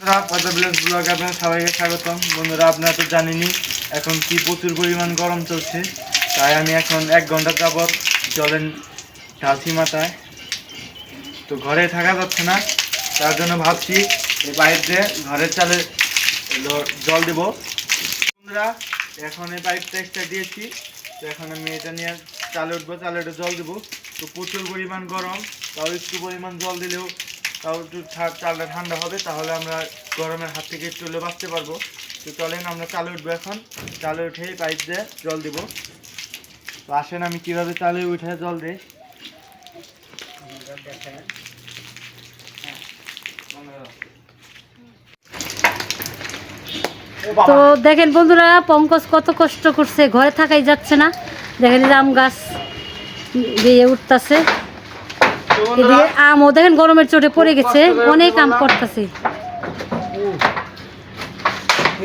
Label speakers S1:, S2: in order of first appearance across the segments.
S1: ব্লগে আপনার সবাইকে স্বাগতম। বন্ধুরা, আপনারা তো জানেনই এখন কি প্রচুর পরিমাণ গরম চলছে, তাই আমি এখন 1 ঘন্টা যাবৎ জলের ঢালছি মাথায়। তো ঘরে থাকা যাচ্ছে না, তার জন্য ভাবছি এই পাইপ দিয়ে ঘরের চালে জল দেব। বন্ধুরা, এখন এই পাইপটা এক্সট্রা দিয়েছি, তো এখন আমি এটা নিয়ে চালে উঠবো, চালে উঠে জল দেবো। তো প্রচুর পরিমাণ গরম, তাও একটু পরিমাণ জল দিলেও তাও একটু চালটা ঠান্ডা হবে, তাহলে আমরা গরমের হাত থেকে একটু হলেও বাঁচতে পারবো। তো চলেন আমরা চালে উঠবো। এখন চালে উঠেই পাইপ দিয়ে জল দিব। তো আসেন আমি কীভাবে চালে উঠে জল দিই।
S2: তো দেখেন বন্ধুরা, পঙ্কজ কত কষ্ট করছে, ঘরে থাকাই যাচ্ছে না। দেখেন আম গাছ দিয়ে উঠতেছে, এদিকে আমও দেখেন গরমের চোটে পড়ে গেছে, অনেক আম পড়তেছে।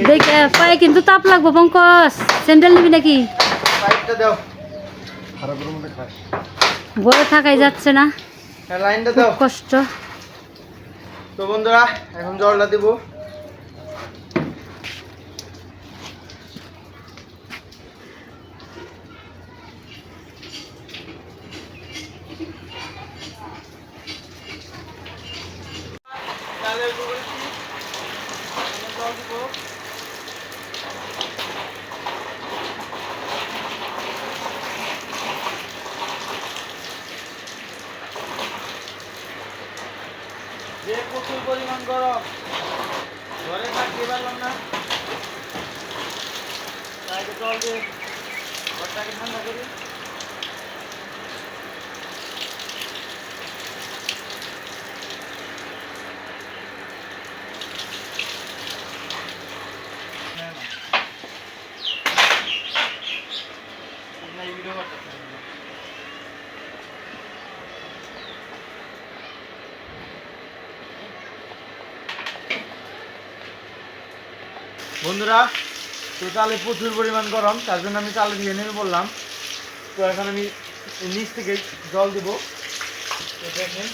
S2: দেখে পায়ে কিন্তু তাপ লাগবো। পঙ্কজ, স্যান্ডেল নিবি নাকি? ঘরে থাকাই যাচ্ছে না, খুব কষ্ট।
S1: তো বন্ধুরা, এখন জলটা দিব। যে প্রচুর পরিমাণ গরম, ঘরে থাকতে পারলাম না, তাই জল দিয়ে ঘরটাকে ঠান্ডা করি। বন্ধুরা, তো চালে প্রচুর পরিমাণ গরম, তার জন্য আমি চালে দিয়ে নেমে পড়লাম। তো এখন আমি নিচ থেকে জল দিব। তো দেখেন,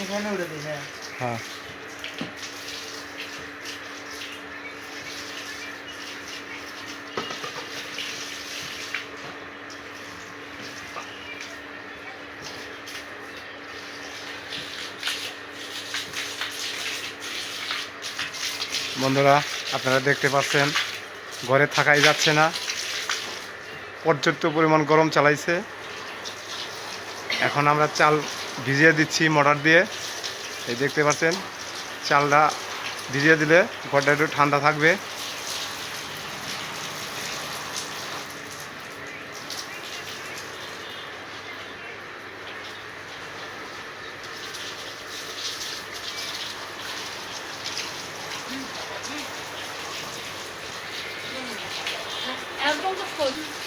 S1: এখানে উঠে দিই। হ্যাঁ,
S3: বন্ধুরা, আপনারা দেখতে পাচ্ছেন ঘরে থাকাই যাচ্ছে না, পর্যাপ্ত পরিমাণ গরম চালাইছে। এখন আমরা চাল ভিজিয়ে দিচ্ছি মোটর দিয়ে। এই দেখতে পাচ্ছেন, চালটা ভিজিয়ে দিলে ঘরটা একটু ঠান্ডা থাকবে।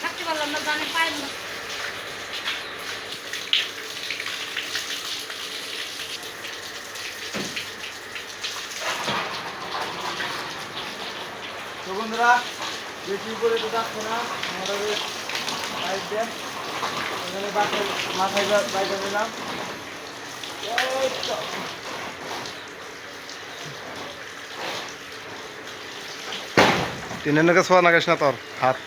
S2: থাকতে পারলাম না, জানে পাই না।
S1: তো বন্ধুরা, বেশি করে তো যাচ্ছে না, মোটরের পাইপ দিয়ে এখানে মাথায় বাইরে দিলাম।
S3: টিনের নাকি ছোঁয়া লাগাইস না তোর হাত।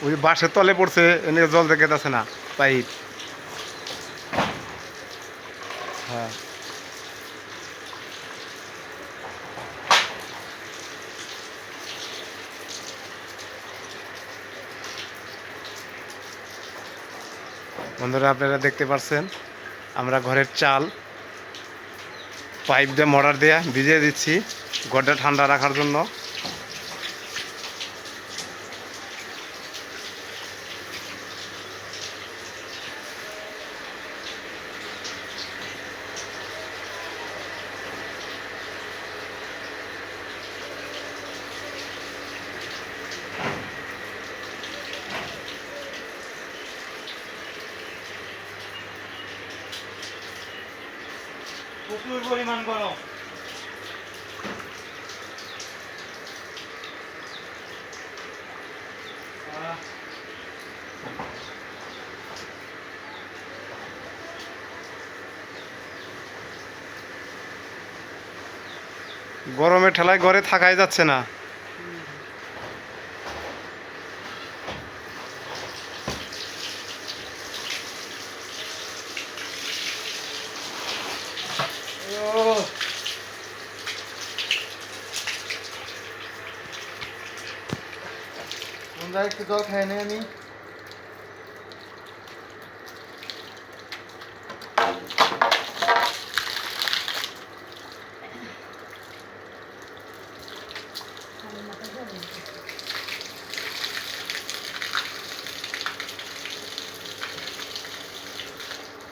S3: ওই বাঁশের তলে পড়ছে, এনে জল দেখে যাচ্ছে না পাইপ। হ্যাঁ, বন্ধুরা, আপনারা দেখতে পাচ্ছেন আমরা ঘরের চাল পাইপ দিয়ে মোটর দিয়ে ভিজিয়ে দিচ্ছি ঘরটা ঠান্ডা রাখার জন্য।
S1: প্রচুর পরিমাণ গরম।
S3: গরমের ঠেলায় ঘরে থাকাই যাচ্ছে না।
S1: বন্ধুরা একটু জল খাই নি আমি।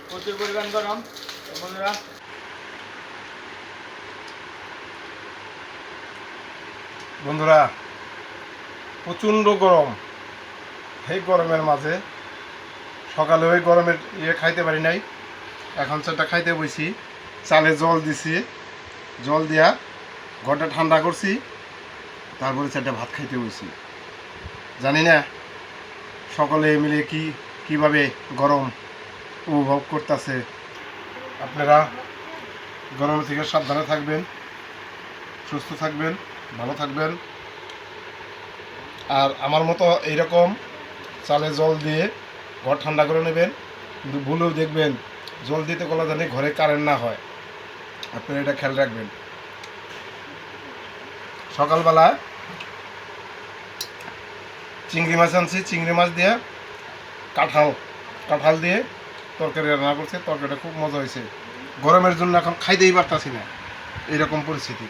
S1: প্রচুর পরিমাণ গরম বন্ধুরা।
S3: বন্ধুরা প্রচণ্ড গরম। এই গরমের মাঝে সকালে ওই গরমের খাইতে পারি নাই, এখন সেটা খাইতে বইছি। চালে জল দিছি, জল দিয়া ঘরটা ঠান্ডা করছি, তারপরে সেটা ভাত খাইতে বইছি। জানি না সকলে মিলে কিভাবে গরম উপভোগ করতেছে। আপনারা গরম থেকে সাবধানে থাকবেন, সুস্থ থাকবেন, ভালো থাকবেন। আর আমার মতো এইরকম চালে জল দিয়ে ঘর ঠান্ডা করে নেবেন। কিন্তু ভুলেও দেখবেন জল দিতে গলা জানি ঘরে কারেন্ট না হয়, আপনারা এটা খেয়াল রাখবেন। সকালবেলা চিংড়ি মাছ আনছি, চিংড়ি মাছ দিয়ে কাঁঠাল দিয়ে তরকারি রান্না করছে। তরকারিটা খুব মজা হয়েছে। গরমের জন্য এখন খাইতেই পারতাছি না, এইরকম পরিস্থিতি।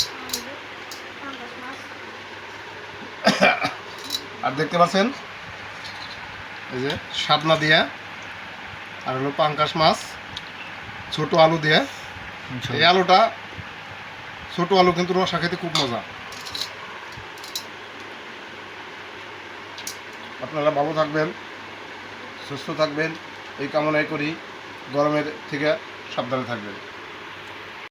S3: আর দেখতে পাচ্ছেন এই যে সাদনা দিয়া, আর হলো পাঙ্কাশ মাছ, ছোট আলু দিয়ে। এই আলুটা ছোট আলু, কিন্তু রসা খেতে খুব মজা। আপনারা ভালো থাকবেন, সুস্থ থাকবেন এই কামনাই করি। গরমের থেকে সাবধানে থাকবেন।